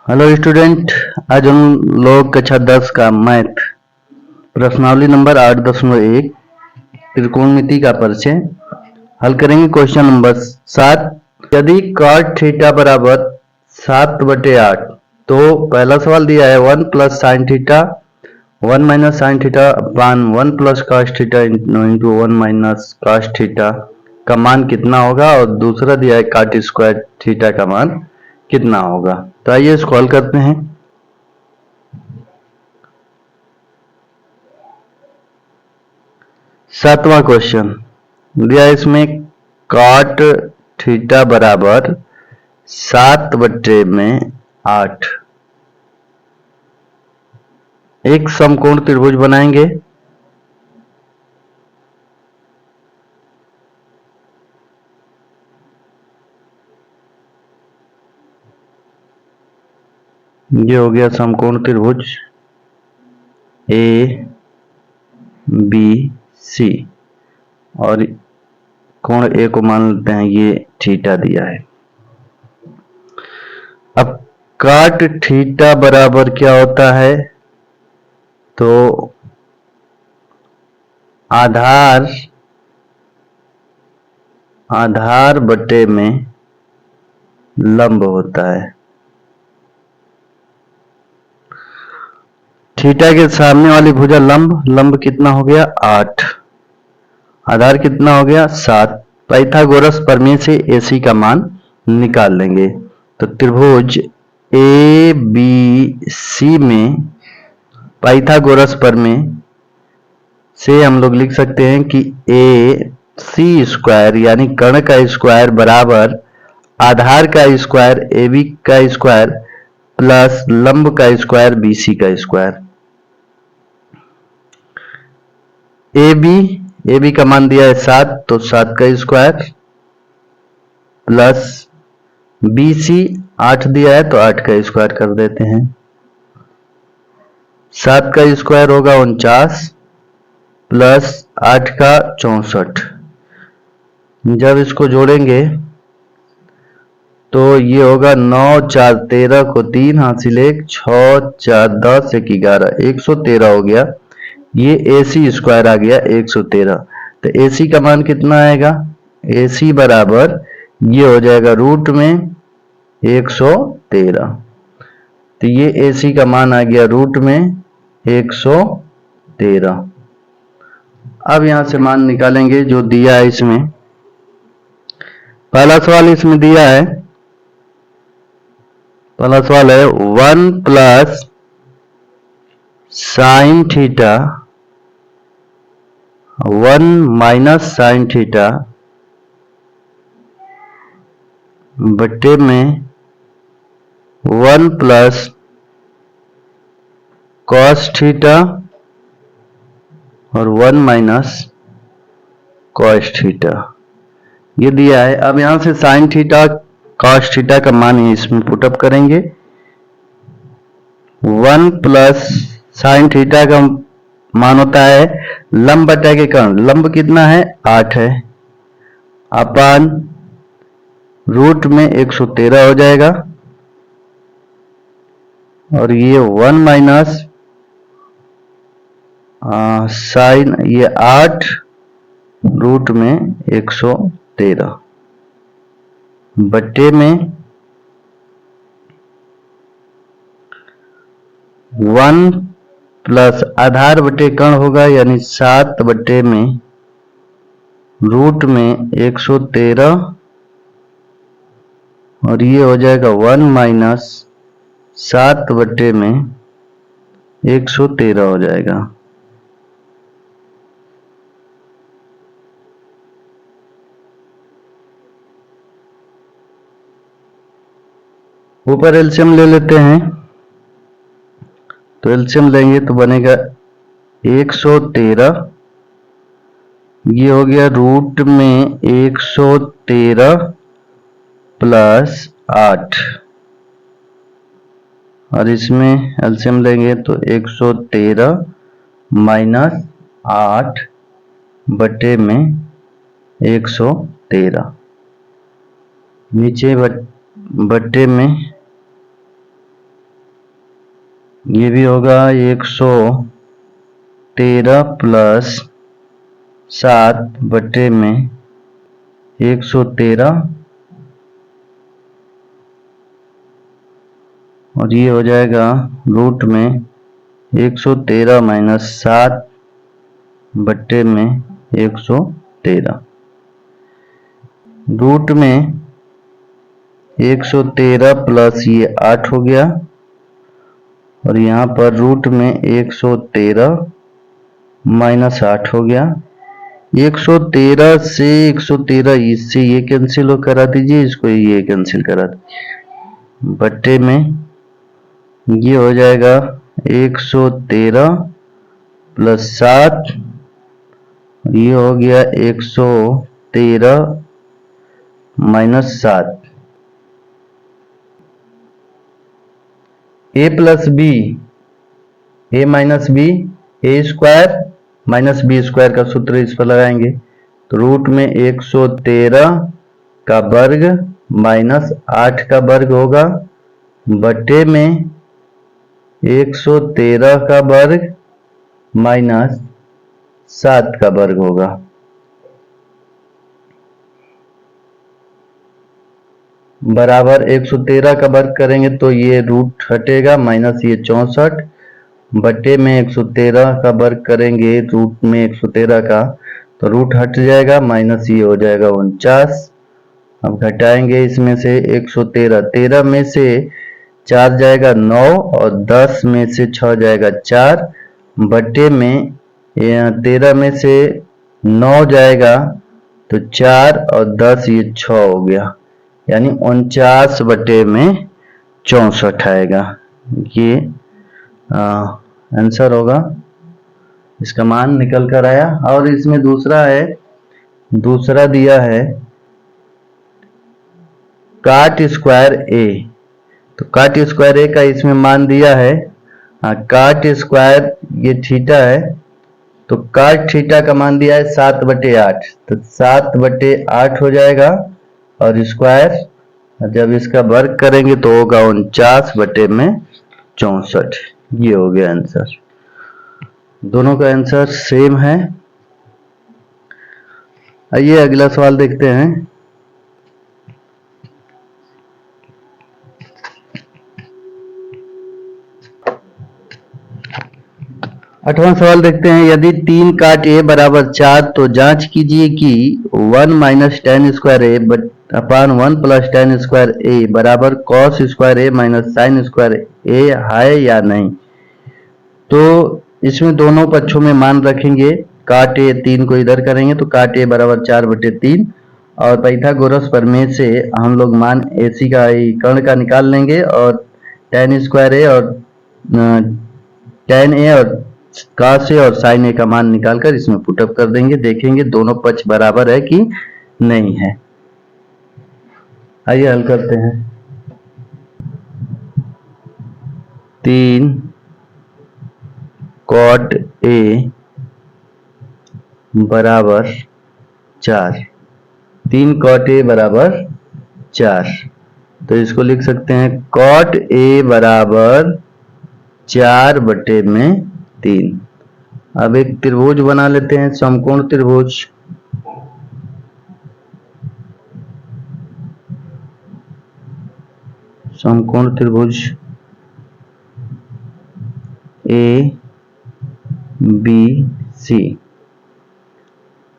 Hello student, आज हम लोग कक्षा 10 का मैथ प्रश्नावली नंबर 8.1 त्रिकोणमिति का परिचय हल करेंगे। क्वेश्चन नंबर 7, यदि cot थीटा बराबर 7/8 तो पहला सवाल दिया है 1 plus sine theta 1 minus sine theta upon 1 plus cos theta into 1 minus cos theta का मान कितना होगा, और दूसरा दिया है काट स्क्वायर थीटा का मान कितना होगा। तो आइए इसको हल करते हैं। सातवां क्वेश्चन दिया है, इसमें काट थीटा बराबर 7/8 एक समकोण त्रिभुज बनाएंगे। ये हो गया समकोण त्रिभुज ए बी सी, और कोण ए को मान लेते हैं ये थीटा दिया है। अब काट थीटा बराबर क्या होता है, तो आधार बटे में लंब होता है। थीटा के सामने वाली भुजा लंब कितना हो गया 8, आधार कितना हो गया 7। पाइथागोरस प्रमेय से AC का मान निकाल लेंगे। तो त्रिभुज ABC में पाइथागोरस प्रमेय से हम लोग लिख सकते हैं कि AC स्क्वायर यानी कर्ण का स्क्वायर बराबर आधार का स्क्वायर AB का स्क्वायर प्लस लंब का स्क्वायर BC का स्क्वायर। AB का मान दिया है 7, तो 7 का स्क्वायर प्लस BC 8 दिया है तो 8 का स्क्वायर कर देते हैं। 7 का स्क्वायर होगा 49 प्लस 8 का 64। जब इसको जोड़ेंगे तो ये होगा 9 4 13 को 3 हासिल 1 6 4 10 1 11 113 हो गया। ये AC स्क्वायर आ गया 113। तो AC का मान कितना आएगा, AC बराबर ये हो जाएगा रूट में 113। तो ये AC का मान आ गया रूट में 113। अब यहां से मान निकालेंगे जो दिया है इसमें। पहला सवाल इसमें दिया है, पहला सवाल है 1 plus sine theta 1 minus sine theta बटे में 1 प्लस कॉस थीटा और 1 माइनस कॉस थीटा ये दिया है। अब यहां से साइन थीटा कॉस थीटा का मान इसमें पुटअप करेंगे। 1 प्लस साइन थीटा का मान होता है लंब बटा के कर्ण, लंब कितना है 8 है, अपान रूट में 113 हो जाएगा। और ये 1 माइनस साइन ये 8 रूट में 113 बटे में 1 प्लस आधार बटे कर्ण होगा यानी 7 बटे में रूट में 113, और ये हो जाएगा 1 माइनस 7 बटे में 113 हो जाएगा। ऊपर एलसीएम ले लेते हैं, तो एलसीएम लेंगे तो बनेगा 113, ये हो गया रूट में 113 प्लस 8, और इसमें एलसीएम लेंगे तो 113 माइनस 8 बटे में 113, नीचे बटे में ये भी होगा 113 प्लस 7 बटे में 113 और ये हो जाएगा रूट में 113 माइनस 7 बटे में 113। रूट में 113 प्लस ये 8 हो गया और यहाँ पर रूट में 113 माइनस 8 हो गया। 113 से 113 इससे ये कैंसिल करा दीजिए, इसको ये कैंसिल करा दीजिए, बट्टे में ये हो जाएगा 113 प्लस 7, ये हो गया 113 माइनस 7। ए प्लस बी, ए माइनस बी, ए स्क्वायर माइनस बी स्क्वायर का सूत्र इस पर लगाएंगे तो रूट में 113 का वर्ग माइनस 8 का वर्ग होगा बटे में 113 का वर्ग माइनस 7 का वर्ग होगा। बराबर 113 का वर्ग करेंगे तो ये रूट हटेगा माइनस ये 64 बटे में 113 का वर्ग करेंगे रूट में 113 का तो रूट हट जाएगा माइनस ये हो जाएगा 49। अब घटाएंगे इसमें से 113, 13 में से 4 जाएगा 9 और 10 में से 6 जाएगा 4 बटे में 13 में से 9 जाएगा तो 4 और 10 ये 6 हो गया, यानी 49 बटे में 64 आएगा। ये आंसर होगा, इसका मान निकल कर आया। और इसमें दूसरा है, दूसरा दिया है काट स्क्वायर ए, तो काट स्क्वायर ए का इसमें मान दिया है काट स्क्वायर ये थीटा है तो काट थीटा का मान दिया है 7/8 तो 7/8 हो जाएगा और स्क्वायर जब इसका वर्ग करेंगे तो होगा 49 बटे में 64। ये हो गया आंसर। दोनों का आंसर सेम है। आइए अगला सवाल देखते हैं। आठवां सवाल देखते हैं। यदि 3 काट ए बराबर 4 तो जांच कीजिए कि 1 माइनस टेन स्क्वायर ए अपान 1 प्लस टेन स्क्वायर ए बराबर कॉस स्क्वायर ए माइनस साइन स्क्वायर ए है या नहीं। तो इसमें दोनों पक्षों में मान रखेंगे। काट ए 3 को इधर करेंगे तो काट ए बराबर 4/3 और पाइथागोरस प्रमेय से हम लोग मान एसी का कर्ण का निकाल लेंगे और टेन स्क्वायर ए और टेन ए और कॉस ए और साइन ए का मान निकालकर इसमें पुटअप कर देंगे। देखेंगे दोनों पक्ष बराबर है कि नहीं है। आइए हल करते हैं। 3 कॉट ए बराबर 4, 3 कॉट ए बराबर 4 तो इसको लिख सकते हैं कॉट ए बराबर 4/3। अब एक त्रिभुज बना लेते हैं, समकोण त्रिभुज। समकोण त्रिभुज ए बी सी।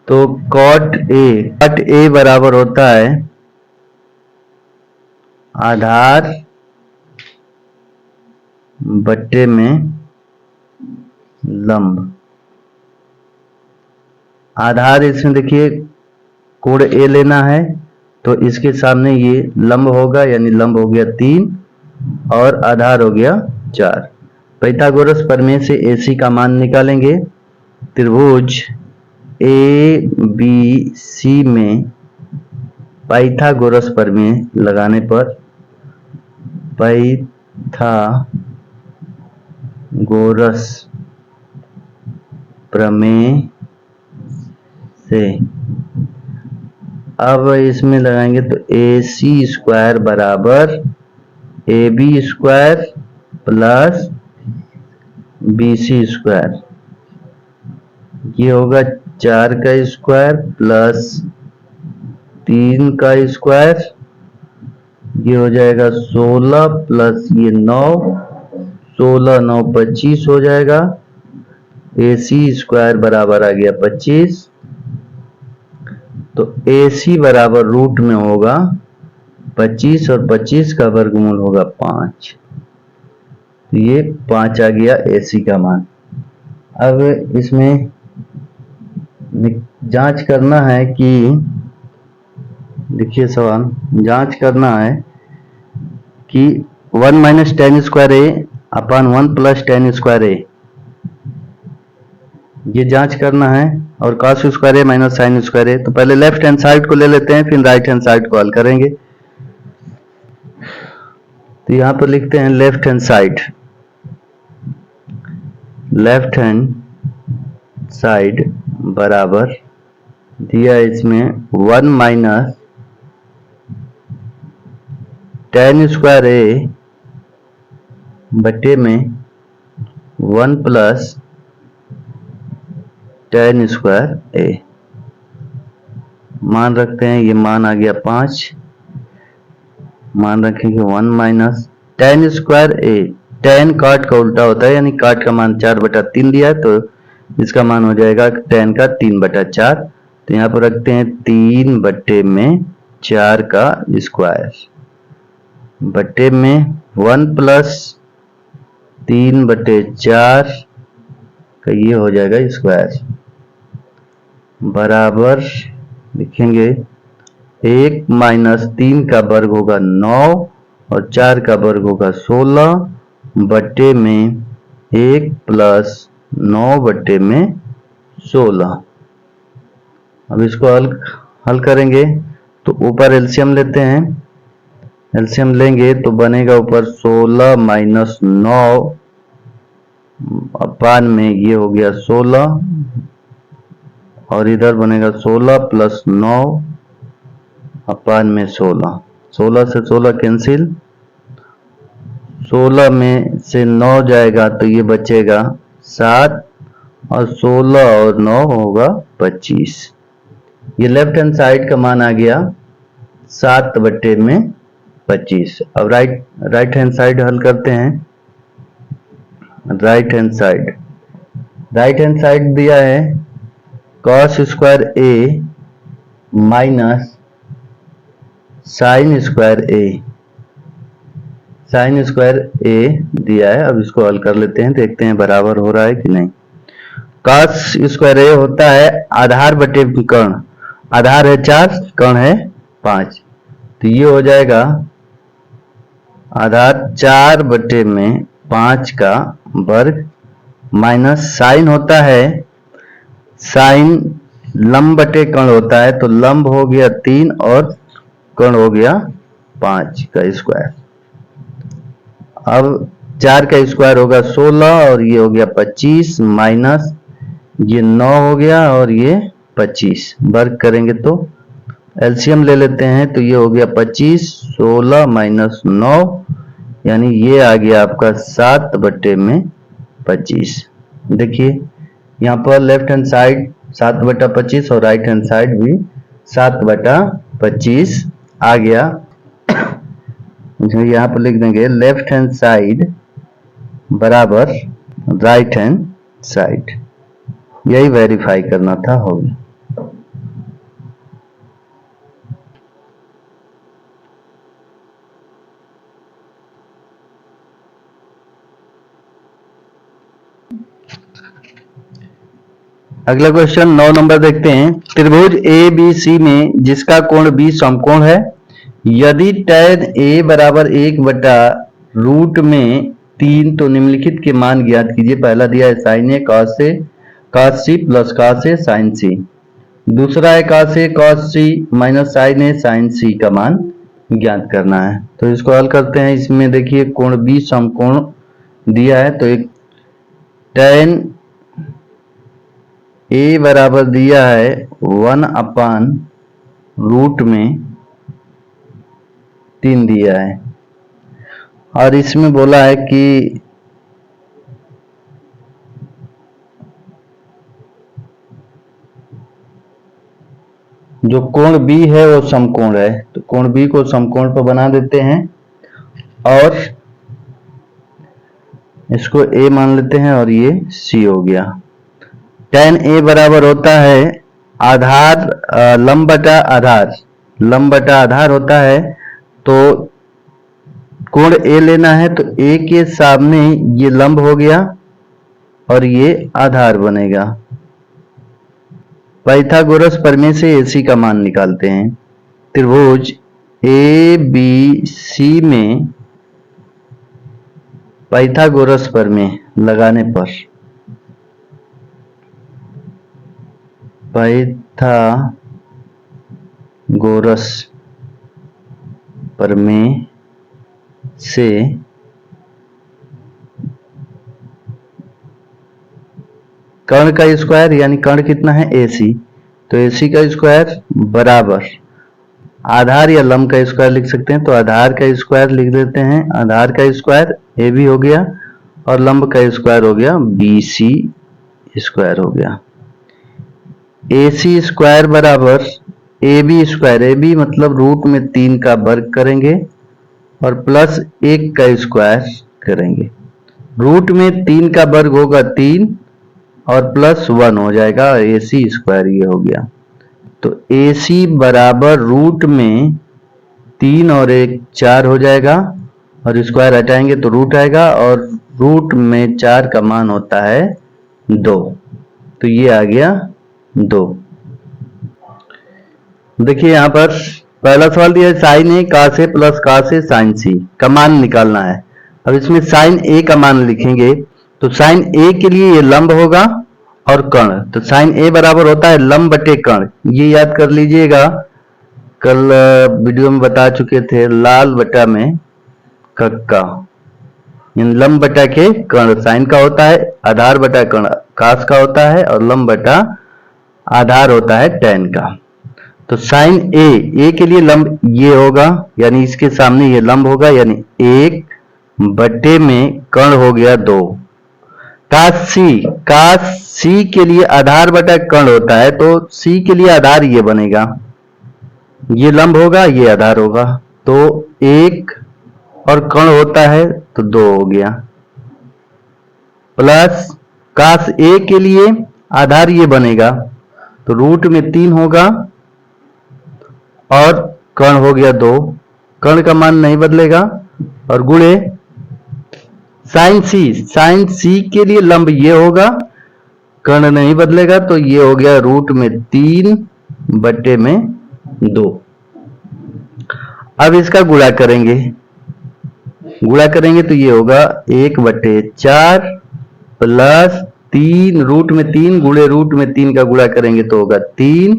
तो कॉट ए बराबर होता है आधार बट्टे में लंब। आधार इसमें देखिए कोण ए लेना है तो इसके सामने ये लंब होगा, यानी लंब हो गया 3 और आधार हो गया 4। पाइथागोरस प्रमेय से एसी का मान निकालेंगे। त्रिभुज ए बी सी में पाइथागोरस प्रमेय लगाने पर पाइथागोरस प्रमेय से अब इसमें लगाएंगे तो AC स्क्वायर बराबर AB square plus BC square, ये होगा 4 का स्क्वायर प्लस 3 का स्क्वायर, ये हो जाएगा 16 प्लस ये 9, 16 9 25 हो जाएगा। AC स्क्वायर बराबर आ गया 25, तो AC बराबर रूट में होगा 25 और 25 का वर्गमूल होगा 5, तो ये 5 आ गया AC का मान। अब इसमें जांच करना है कि, देखिए सवाल, जांच करना है कि 1 माइनस टेन स्क्वायर ए अपॉन 1 प्लस टेन स्क्वायर ए, ये जांच करना है, और cos स्क्वायर ए माइनस साइन स्क्वायर ए। तो पहले लेफ्ट हैंड साइड को ले लेते हैं, फिर राइट हैंड साइड को हल करेंगे। तो यहां पर लिखते हैं left hand side, left hand side बराबर दिया इसमें 1 माइनस टेन स्क्वायर ए बटे में 1 प्लस टेन स्क्वायर ए, मान रखते हैं, ये मान आ गया 5, मान रखेंगे 1 माइनस टेन स्क्वायर ए, टेन काट का उल्टा होता है, यानी काट का मान 4/3 दिया है, तो इसका मान हो जाएगा टेन का 3/4। तो यहाँ पर रखते हैं 3 बटे में 4 का स्क्वायर बटे में 1 प्लस 3/4 का ये हो जाएगा स्क्वायर बराबर लिखेंगे 1 माइनस 3 का वर्ग होगा 9 और 4 का वर्ग होगा 16 बटे में 1 प्लस 9 बटे में 16। अब इसको हल करेंगे, तो ऊपर एलसीएम लेते हैं, एलसीएम लेंगे तो बनेगा ऊपर 16 माइनस 9 अपान में ये हो गया 16, और इधर बनेगा 16 प्लस 9 अपान में 16, 16 से 16 कैंसिल, 16 में से 9 जाएगा तो ये बचेगा 7, और 16 और 9 होगा 25। ये लेफ्ट हैंड साइड का मान आ गया 7 बटे में 25। अब राइट हैंड साइड हल करते हैं। राइट हैंड साइड दिया है cos स्क्वायर ए माइनस साइन स्क्वायर ए, साइन स्क्वायर ए दिया है। अब इसको हल कर लेते हैं, देखते हैं बराबर हो रहा है कि नहीं। cos स्क्वायर ए होता है आधार बटे कर्ण, आधार है 4, कर्ण है 5, तो ये हो जाएगा आधार 4 बटे में 5 का वर्ग माइनस साइन होता है, साइन लंब बटे कर्ण होता है, तो लंब हो गया 3 और कर्ण हो गया 5 का स्क्वायर। अब 4 का स्क्वायर होगा 16 और ये हो गया 25 माइनस ये 9 हो गया और ये 25, वर्ग करेंगे तो एलसीएम ले लेते हैं, तो ये हो गया 25, 16 माइनस 9, यानी ये आ गया आपका 7 बटे में 25। देखिए यहाँ पर लेफ्ट हैंड साइड 7/25 और राइट हैंड साइड भी 7/25 आ गया। यहाँ पर लिख देंगे लेफ्ट हैंड साइड बराबर राइट हैंड साइड, यही वेरीफाई करना था, हो गया। अगला क्वेश्चन 9 नंबर देखते हैं। त्रिभुज ABC में जिसका कोण B समकोण है, यदि tan A बराबर 1/रूट में 3 तो निम्नलिखित के मान ज्ञात कीजिए। पहला दिया है sin A cos C plus cos A sin C, दूसरा है cos A cos C minus sin A sin C का मान ज्ञात करना है। तो इसको हल करते हैं। इसमें देखिए कोण B समकोण दिया है, तो एक tan A बराबर दिया है 1/रूट में 3 दिया है, और इसमें बोला है कि जो कोण B है वो समकोण है, तो कोण B को समकोण पर बना देते हैं और इसको A मान लेते हैं और ये C हो गया। tan A बराबर होता है आधार लंब बटा आधार, लंब बटा आधार होता है। तो कोण A लेना है तो A के सामने ये लंब हो गया और ये आधार बनेगा। पाइथागोरस प्रमेय से AC का मान निकालते हैं। त्रिभुज ABC में पाइथागोरस प्रमेय लगाने पर पाइथागोरस प्रमेय से कर्ण का स्क्वायर, यानी कर्ण कितना है AC, तो AC का स्क्वायर बराबर आधार या लंब का स्क्वायर लिख सकते हैं, तो आधार का स्क्वायर लिख देते हैं। आधार का स्क्वायर AB हो गया और लंब का स्क्वायर हो गया BC स्क्वायर हो गया। AC स्क्वायर बराबर AB स्क्वायर, AB मतलब रूट में 3 का वर्ग करेंगे और प्लस 1 का स्क्वायर करेंगे। रूट में 3 का वर्ग होगा 3 और प्लस 1 हो जाएगा, AC स्क्वायर ये हो गया। तो AC बराबर रूट में 3 और 1 4 हो जाएगा और स्क्वायर हटाएंगे तो रूट आएगा और रूट में 4 का मान होता है 2, तो ये आ गया 2। देखिए यहाँ पर पहला सवाल दिया है sign A cos A plus cos A sign सी का मान निकालना है। अब इसमें साइन ए का मान लिखेंगे तो साइन ए के लिए ये लंब होगा और कर्ण, तो साइन ए बराबर होता है लंब बटे कर्ण। ये याद कर लीजिएगा, कल वीडियो में बता चुके थे, लाल बटा में कक्का, इन लंब बटा के कर्ण। साइन का होता है आधार बटा कर्ण कास का होता है और लंब बटा आधार होता है टैन का। तो साइन ए के लिए लंब ये होगा, यानी इसके सामने ये लंब होगा, यानी 1 बटे में कर्ण हो गया 2। कास सी के लिए आधार बटा कर्ण होता है, तो सी के लिए आधार ये बनेगा, ये लंब होगा ये आधार होगा, तो 1 और कर्ण होता है तो 2 हो गया। प्लस कास ए के लिए आधार ये बनेगा तो रूट में 3 होगा और कर्ण हो गया 2, कर्ण का मान नहीं बदलेगा, और गुणे साइन सी के लिए लंब ये होगा, कर्ण नहीं बदलेगा, तो ये हो गया रूट में 3 बटे में 2। अब इसका गुणा करेंगे, तो ये होगा 1 बटे 4 प्लस 3 रूट में 3 गुणे रूट में 3 का गुणा करेंगे तो होगा 3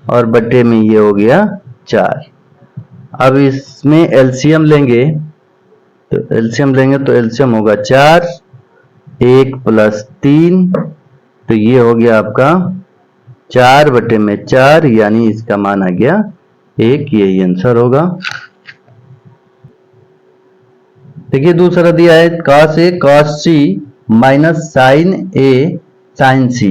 और बटे में ये हो गया 4। अब इसमें एलसीएम लेंगे तो एलसीएम होगा 4, 1 प्लस 3, तो ये हो गया आपका 4 बटे में 4, यानी इसका मान आ गया 1, यही आंसर होगा। देखिए दूसरा दिया है cos A cos C minus sine A sine C।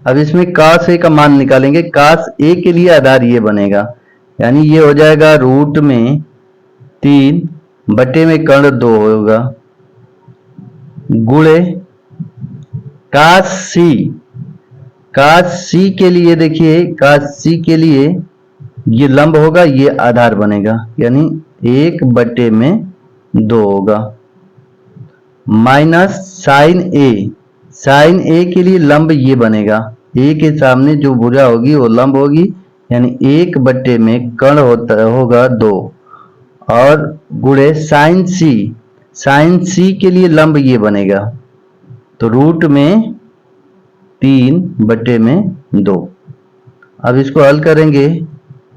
अब इसमें cos A का मान निकालेंगे, cos A के लिए आधार ये बनेगा, यानी ये हो जाएगा रूट में 3 बटे में कर्ण 2 होगा, गुणे cos C के लिए देखिए cos C के लिए ये लंब होगा ये आधार बनेगा, यानी 1 बटे में 2 होगा, माइनस साइन ए के लिए लंब ये बनेगा, ए के सामने जो भुजा होगी वो लंब होगी, यानी 1 बटे में कर्ण होगा 2 और गुणे साइन सी के लिए लंब ये बनेगा, तो रूट में 3 बटे में 2। अब इसको हल करेंगे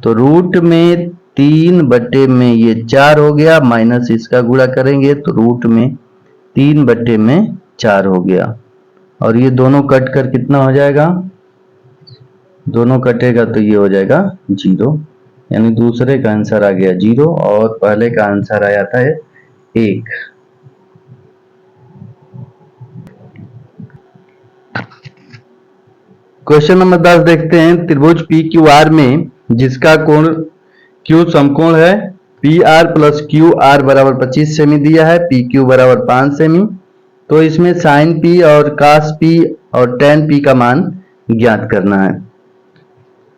तो रूट में 3 बटे में ये 4 हो गया, माइनस इसका गुणा करेंगे तो रूट में 3 बटे में 4 हो गया, और ये दोनों कट कर कितना हो जाएगा, दोनों कटेगा तो ये हो जाएगा 0, यानी दूसरे का आंसर आ गया 0 और पहले का आंसर आया था 1। क्वेश्चन नंबर 10 देखते हैं। त्रिभुज PQR में जिसका कोण Q समकोण है, PR प्लस QR बराबर 25 सेमी दिया है, PQ बराबर 5 सेमी। तो इसमें साइन P और cos P और tan P का मान ज्ञात करना है।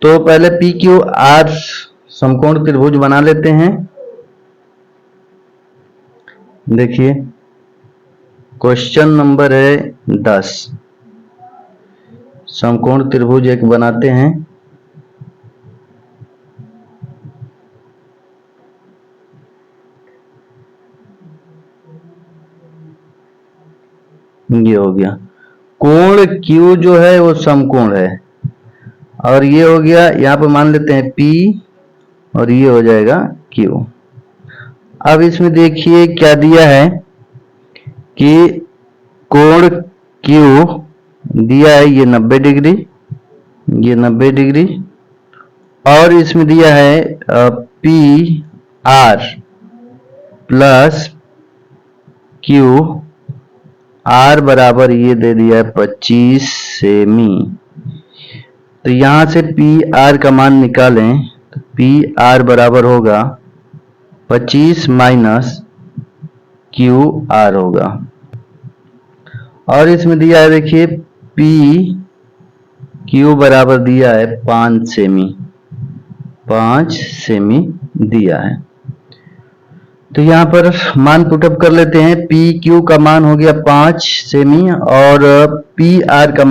तो पहले PQR समकोण त्रिभुज बना लेते हैं। देखिए क्वेश्चन नंबर है 10। समकोण त्रिभुज एक बनाते हैं। ये हो गया, कोण Q जो है वो समकोण है, और ये हो गया, यहाँ पे मान लेते हैं P और ये हो जाएगा Q। अब इसमें देखिए क्या दिया है कि कोण Q दिया है ये 90 डिग्री, ये 90 डिग्री, और इसमें दिया है PR प्लस Q R बराबर ये दे दिया है 25 सेमी। तो यहां से PR का मान निकालें तो PR बराबर होगा 25 माइनस QR होगा, और इसमें दिया है देखिए PQ बराबर दिया है 5 सेमी, 5 सेमी दिया है। तो यहाँ पर मान पुटअप कर लेते हैं। PQ का मान हो गया 5 सेमी और PR का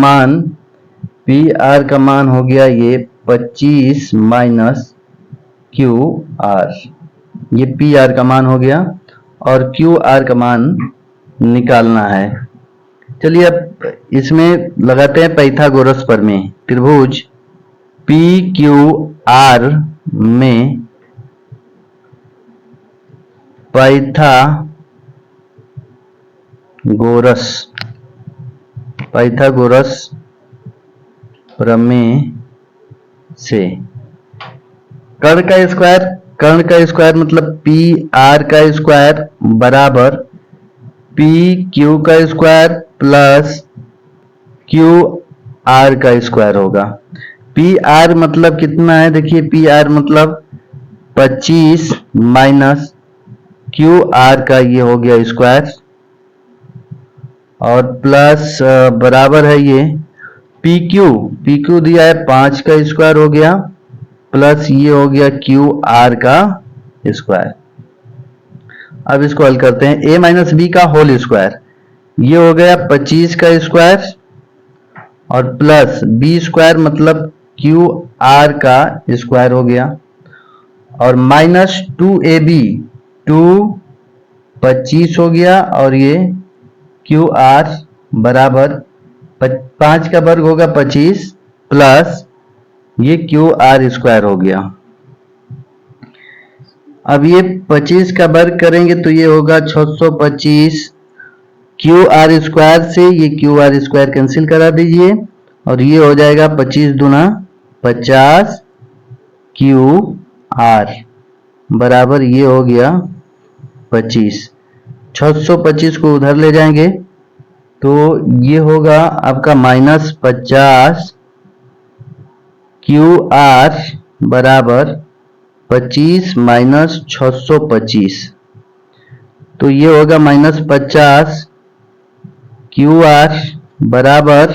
मान हो गया ये 25 माइनस QR। ये PR का मान हो गया और QR का मान निकालना है। चलिए अब इसमें लगाते हैं पाइथागोरस प्रमेय। त्रिभुज PQR में पाइथागोरस प्रमेय से कर्ण का स्क्वायर मतलब PR का स्क्वायर बराबर PQ का स्क्वायर प्लस QR का स्क्वायर होगा। PR मतलब कितना है, देखिए PR मतलब 25 माइनस QR का ये हो गया स्क्वायर, और प्लस बराबर है ये PQ दिया है 5 का स्क्वायर हो गया, प्लस ये हो गया QR का स्क्वायर। अब इसको हल करते हैं। A माइनस बी का होल स्क्वायर, ये हो गया 25 का स्क्वायर और प्लस B स्क्वायर मतलब QR का स्क्वायर हो गया, और माइनस 2AB 25 हो गया, और ये QR बराबर 5 का वर्ग होगा 25 प्लस ये QR स्क्वायर हो गया। अब ये 25 का वर्ग करेंगे तो ये होगा 625 QR स्क्वायर से ये QR स्क्वायर कैंसिल करा दीजिए, और ये हो जाएगा 25 दूना 50 QR बराबर ये हो गया 25। 625 को उधर ले जाएंगे तो ये होगा आपका माइनस 50 QR बराबर 25 माइनस 625, तो ये होगा माइनस 50 QR बराबर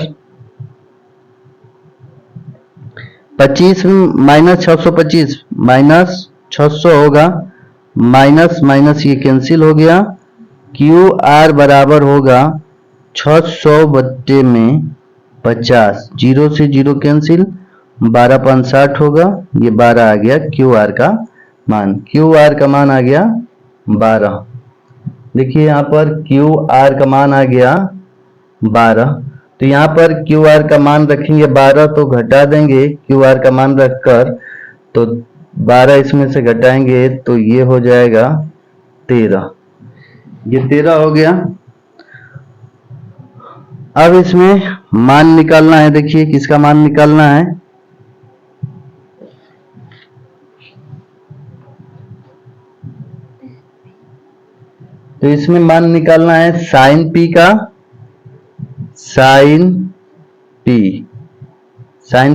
25 माइनस 625 माइनस 600 होगा, माइनस माइनस ये कैंसिल हो गया, QR बराबर होगा 600 बट्टे में 50, 0 से 0 कैंसिल, 12 5 60 होगा, ये 12 आ गया QR का मान। QR का मान आ गया 12। देखिए यहाँ पर QR का मान आ गया 12, तो यहाँ पर QR का मान रखेंगे 12 तो घटा देंगे QR का मान रखकर, तो 12 इसमें से घटाएंगे तो ये हो जाएगा 13, ये 13 हो गया। अब इसमें मान निकालना है, देखिए किसका मान निकालना है, तो इसमें मान निकालना है साइन P का, साइन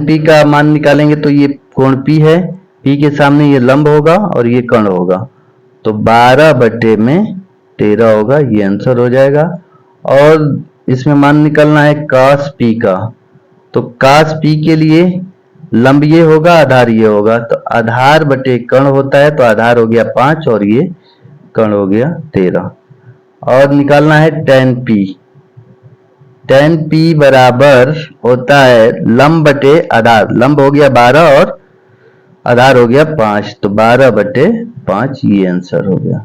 P का मान निकालेंगे तो ये कोण P है, P के सामने ये लंब होगा और ये कर्ण होगा, तो 12/13 होगा, ये आंसर हो जाएगा। और इसमें मान निकलना है cos P का, तो cos P के लिए लंब ये होगा, आधार ये होगा, तो आधार बटे कर्ण होता है, तो आधार हो गया 5 और ये कर्ण हो गया 13। और निकालना है tan P। tan P बराबर होता है लंब बटे आधार, लंब हो गया 12 और आधार हो गया 5, तो 12/5 ये आंसर हो गया।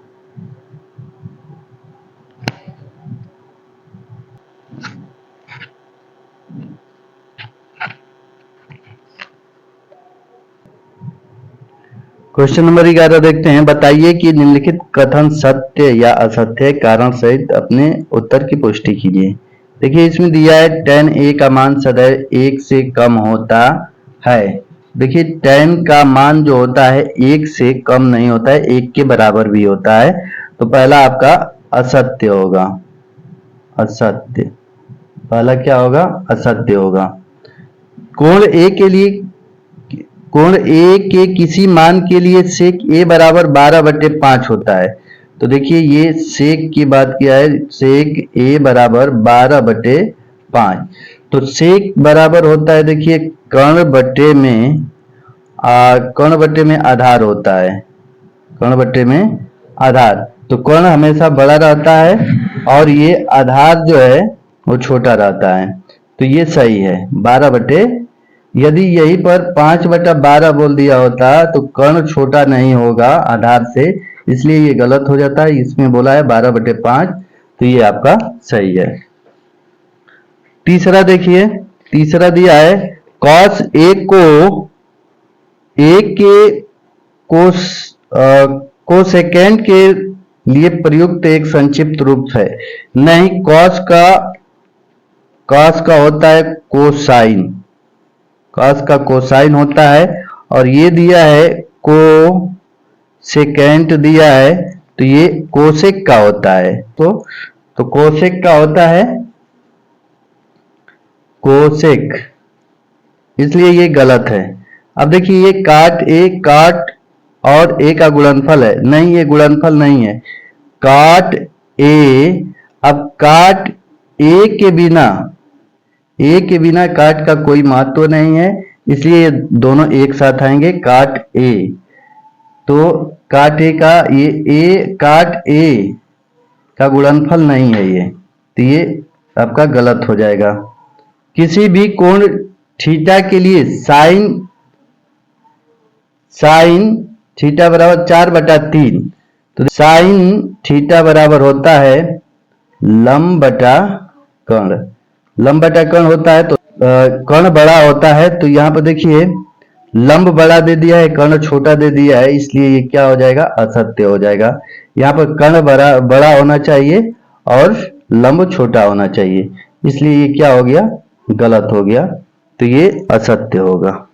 क्वेश्चन नंबर 11 देखते हैं। बताइए कि निम्नलिखित कथन सत्य या असत्य है, कारण सहित अपने उत्तर की पुष्टि कीजिए। देखिए इसमें दिया है tan A का मान सदैव 1 से कम होता है। देखिए tan का मान जो होता है 1 से कम नहीं होता है, 1 के बराबर भी होता है, तो पहला आपका असत्य होगा, असत्य। पहला क्या होगा? असत्य होगा। कोण A के लिए, कोण A के किसी मान के लिए sec A बराबर 12/5 होता है। तो देखिए ये sec की बात किया है, sec A बराबर 12/5, तो sec बराबर होता है, देखिए कर्ण बटे में आधार होता है, कर्ण बटे में आधार, तो कर्ण हमेशा बड़ा रहता है और ये आधार जो है वो छोटा रहता है, तो ये सही है 12 यदि यहीं पर 5/12 बोल दिया होता तो कर्ण छोटा नहीं होगा आधार से, इसलिए ये गलत हो जाता है। इसमें बोला है 12/5, तो ये आपका सही है। तीसरा देखिए, तीसरा दिया है cos A को सेकेंड के लिए प्रयुक्त एक संक्षिप्त रूप है। नहीं, cos का होता है कोसाइन, cos का कोसाइन होता है, और ये दिया है को सेकेंड दिया है, तो ये कोसेक का होता है, तो कोसेक का होता है कोसेक, इसलिए ये गलत है। अब देखिए ये काट और A का गुणनफल है, नहीं ये गुणनफल नहीं है, काट A, अब काट A के बिना काट का कोई महत्व नहीं है, इसलिए ये दोनों एक साथ आएंगे, काट A, तो काट A का काट A का गुणनफल नहीं है ये, तो ये आपका गलत हो जाएगा। किसी भी कोण थीटा के लिए साइन थीटा बराबर 4/3, तो साइन थीटा बराबर होता है लंब बटा कर्ण, लंब बटा कर्ण होता है, तो कर्ण बड़ा होता है, तो यहाँ पर देखिए लंब बड़ा दे दिया है, कर्ण छोटा दे दिया है, इसलिए ये क्या हो जाएगा? असत्य हो जाएगा। यहाँ पर कर्ण बड़ा होना चाहिए और लंब छोटा होना चाहिए, इसलिए ये क्या हो गया? गलत हो गया, तो ये असत्य होगा।